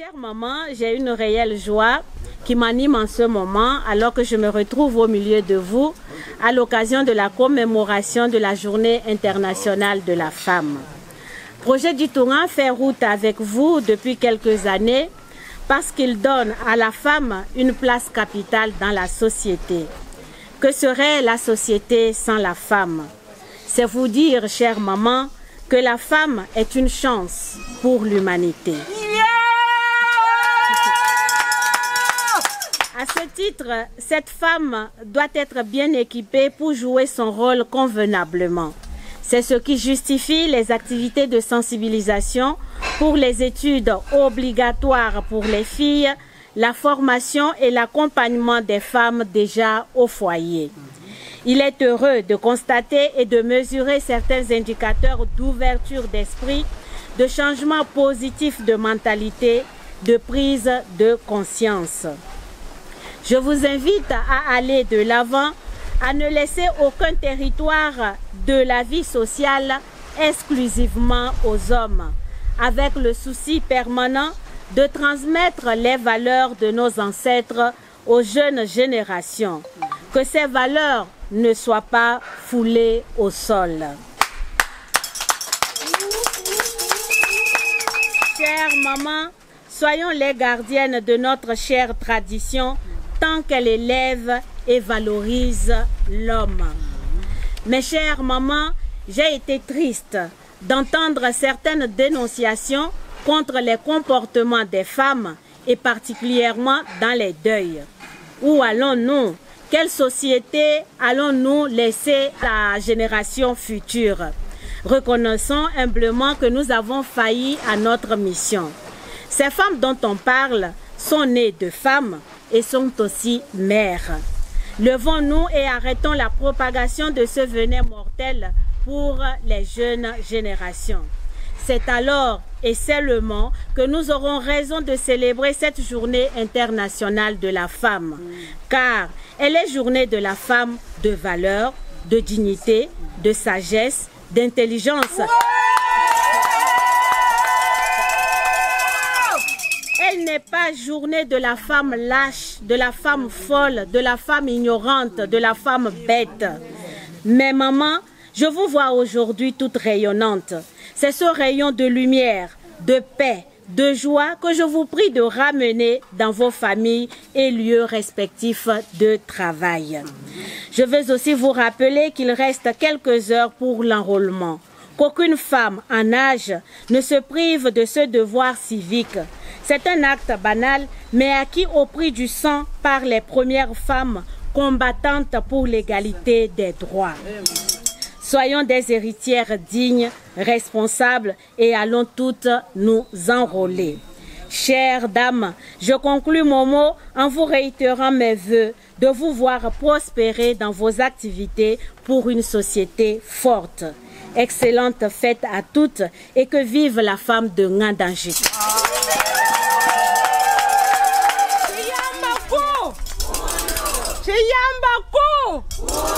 Chère maman, j'ai une réelle joie qui m'anime en ce moment alors que je me retrouve au milieu de vous à l'occasion de la commémoration de la Journée internationale de la femme. Projet du Touran fait route avec vous depuis quelques années parce qu'il donne à la femme une place capitale dans la société. Que serait la société sans la femme? C'est vous dire, chère maman, que la femme est une chance pour l'humanité. À ce titre, cette femme doit être bien équipée pour jouer son rôle convenablement. C'est ce qui justifie les activités de sensibilisation pour les études obligatoires pour les filles, la formation et l'accompagnement des femmes déjà au foyer. Il est heureux de constater et de mesurer certains indicateurs d'ouverture d'esprit, de changement positif de mentalité, de prise de conscience. Je vous invite à aller de l'avant, à ne laisser aucun territoire de la vie sociale exclusivement aux hommes, avec le souci permanent de transmettre les valeurs de nos ancêtres aux jeunes générations, que ces valeurs ne soient pas foulées au sol. Chère maman, soyons les gardiennes de notre chère tradition tant qu'elle élève et valorise l'homme. Mes chères mamans, j'ai été triste d'entendre certaines dénonciations contre les comportements des femmes et particulièrement dans les deuils. Où allons-nous? Quelle société allons-nous laisser à la génération future? Reconnaissons humblement que nous avons failli à notre mission. Ces femmes dont on parle sont nées de femmes et sont aussi mères. Levons-nous et arrêtons la propagation de ce venin mortel pour les jeunes générations. C'est alors et seulement que nous aurons raison de célébrer cette journée internationale de la femme, car elle est journée de la femme de valeur, de dignité, de sagesse, d'intelligence. Elle n'est pas journée de la femme lâche, de la femme folle, de la femme ignorante, de la femme bête. Mais maman, je vous vois aujourd'hui toute rayonnante. C'est ce rayon de lumière, de paix, de joie que je vous prie de ramener dans vos familles et lieux respectifs de travail. Je veux aussi vous rappeler qu'il reste quelques heures pour l'enrôlement, qu'aucune femme en âge ne se prive de ce devoir civique. C'est un acte banal, mais acquis au prix du sang par les premières femmes combattantes pour l'égalité des droits. Soyons des héritières dignes, responsables et allons toutes nous enrôler. Chères dames, je conclus mon mot en vous réitérant mes vœux de vous voir prospérer dans vos activités pour une société forte. Excellente fête à toutes et que vive la femme de Ngandanji. Chiyambako!